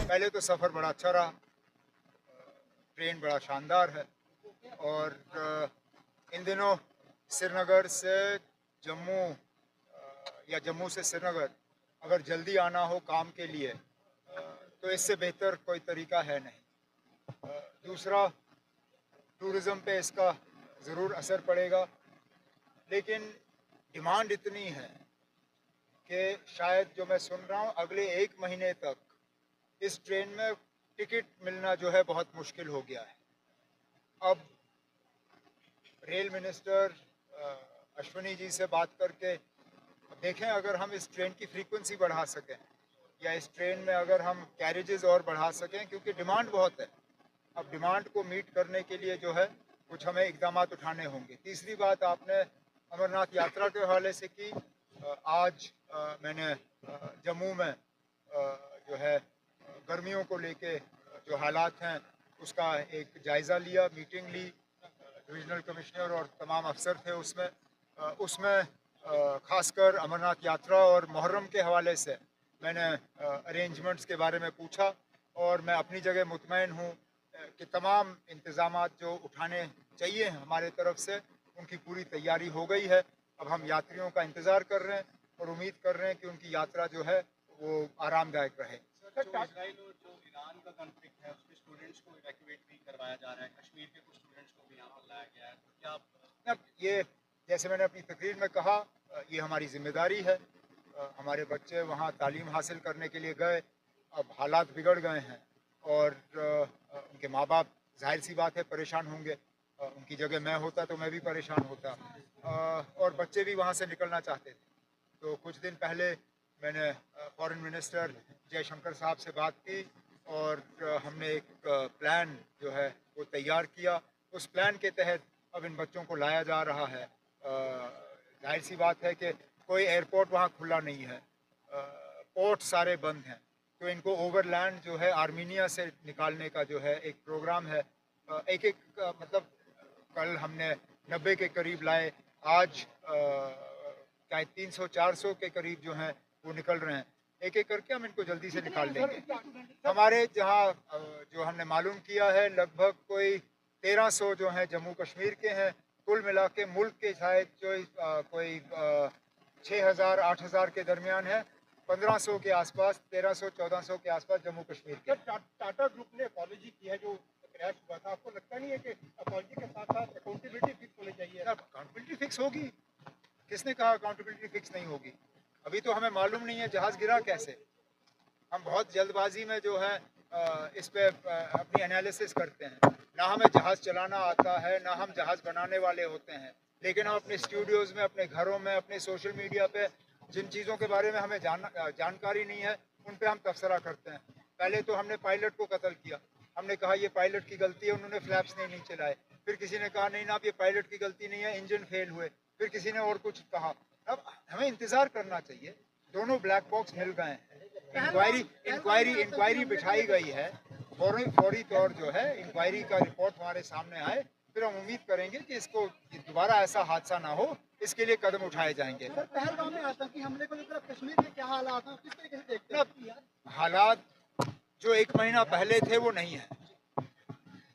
पहले तो सफ़र बड़ा अच्छा रहा, ट्रेन बड़ा शानदार है और इन दिनों श्रीनगर से जम्मू या जम्मू से श्रीनगर अगर जल्दी आना हो काम के लिए तो इससे बेहतर कोई तरीका है नहीं। दूसरा, टूरिज़म पे इसका ज़रूर असर पड़ेगा, लेकिन डिमांड इतनी है कि शायद जो मैं सुन रहा हूँ अगले 1 महीने तक इस ट्रेन में टिकट मिलना जो है बहुत मुश्किल हो गया है। अब रेल मिनिस्टर अश्विनी जी से बात करके देखें अगर हम इस ट्रेन की फ्रीक्वेंसी बढ़ा सकें या इस ट्रेन में अगर हम कैरेजेस और बढ़ा सकें, क्योंकि डिमांड बहुत है। अब डिमांड को मीट करने के लिए जो है कुछ हमें इक़दाम उठाने होंगे। तीसरी बात आपने अमरनाथ यात्रा के हवाले से की। आज मैंने जम्मू में जो है गर्मियों को लेके जो हालात हैं उसका एक जायज़ा लिया, मीटिंग ली, डिविजनल कमिश्नर और तमाम अफसर थे उसमें ख़ासकर अमरनाथ यात्रा और मुहर्रम के हवाले से मैंने अरेंजमेंट्स के बारे में पूछा और मैं अपनी जगह मुतमईन हूँ कि तमाम इंतज़ामात जो उठाने चाहिए हमारे तरफ से उनकी पूरी तैयारी हो गई है। अब हम यात्रियों का इंतज़ार कर रहे हैं और उम्मीद कर रहे हैं कि उनकी यात्रा जो है वो आरामदायक रहे। जो इजराइल और जो ईरान का कॉन्फ्लिक्ट है उसके स्टूडेंट्स को इवैक्यूएट भी करवाया जा रहा है, कश्मीर के कुछ स्टूडेंट्स को भी यहाँ पर लाया गया है, तो क्या अब ये जैसे मैंने अपनी तकरीर में कहा, ये हमारी जिम्मेदारी है। हमारे बच्चे वहाँ तालीम हासिल करने के लिए गए, अब हालात बिगड़ गए हैं और उनके माँ बाप जाहिर सी बात है परेशान होंगे। उनकी जगह मैं होता तो मैं भी परेशान होता और बच्चे भी वहाँ से निकलना चाहते थे। तो कुछ दिन पहले मैंने फॉरेन मिनिस्टर जयशंकर साहब से बात की और हमने एक प्लान जो है वो तैयार किया। उस प्लान के तहत अब इन बच्चों को लाया जा रहा है। जाहिर सी बात है कि कोई एयरपोर्ट वहाँ खुला नहीं है, पोर्ट सारे बंद हैं, तो इनको ओवरलैंड जो है आर्मीनिया से निकालने का जो है एक प्रोग्राम है। एक मतलब कल हमने 90 के करीब लाए, आज चाहे 300-400 के करीब जो हैं वो निकल रहे हैं। एक एक करके हम इनको जल्दी से निकाल लेंगे। हमारे जहाँ जो हमने मालूम किया है लगभग कोई 1300 जो हैं जम्मू कश्मीर के हैं। कुल मिला के मुल्क के शायद जो कोई 6000-8000 के दरमियान है। 1500 के आसपास, 1300-1400 के आसपास जम्मू कश्मीर के। टाटा ग्रुप ने अपॉलजी की है जो क्रैश हुआ था, आपको लगता नहीं है कि अपॉलजी के साथ साथ अकाउंटेबिलिटी फिक्स होनी चाहिए? अकाउंटेबिलिटी फिक्स होगी, किसने कहा अकाउंटेबिलिटी फिक्स नहीं होगी? अभी तो हमें मालूम नहीं है जहाज़ गिरा कैसे। हम बहुत जल्दबाजी में जो है इस पे अपनी एनालिसिस करते हैं। ना हमें जहाज़ चलाना आता है, ना हम जहाज़ बनाने वाले होते हैं, लेकिन हम अपने स्टूडियोज़ में, अपने घरों में, अपने सोशल मीडिया पे जिन चीज़ों के बारे में हमें जानकारी नहीं है उन पे हम तबसरा करते हैं। पहले तो हमने पायलट को कत्ल किया, हमने कहा ये पायलट की गलती है, उन्होंने फ्लैप्स नहीं चलाए। फिर किसी ने कहा नहीं ना, ये पायलट की गलती नहीं है, इंजन फेल हुए। फिर किसी ने और कुछ कहा। अब हमें इंतज़ार करना चाहिए। दोनों ब्लैक बॉक्स मिल गए हैं, इंक्वायरी बिठाई गई है, फौरी तौर जो है इंक्वायरी का रिपोर्ट हमारे सामने आए, फिर हम उम्मीद करेंगे कि इसको दोबारा ऐसा हादसा ना हो, इसके लिए कदम उठाए जाएंगे। पहलगाम में आतंकी हमले को लेकर कश्मीर के क्या हालात हैं, किस तरीके से देखते हैं? हालात जो 1 महीना पहले थे वो नहीं है।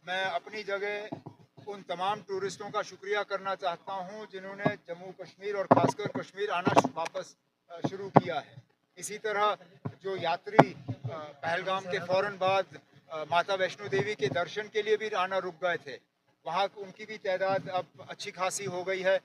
मैं अपनी जगह उन तमाम टूरिस्टों का शुक्रिया करना चाहता हूँ जिन्होंने जम्मू कश्मीर और खासकर कश्मीर आना वापस शुरू किया है। इसी तरह जो यात्री पहलगाम के फ़ौरन बाद माता वैष्णो देवी के दर्शन के लिए भी आना रुक गए थे, वहाँ उनकी भी तादाद अब अच्छी खासी हो गई है।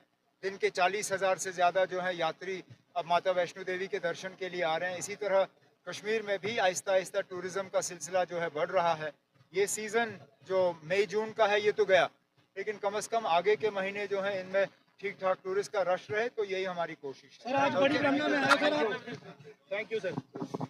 दिन के 40,000 से ज़्यादा जो है यात्री अब माता वैष्णो देवी के दर्शन के लिए आ रहे हैं। इसी तरह कश्मीर में भी आहिस्ता आहिस्ता टूरिज़्म का सिलसिला जो है बढ़ रहा है। ये सीज़न जो मई जून का है ये तो गया, लेकिन कम से कम आगे के महीने जो हैं इनमें ठीक ठाक टूरिस्ट का रश रहे, तो यही हमारी कोशिश है। सर आज बड़ी ब्रह्मा में आया सर आप। Thank you sir.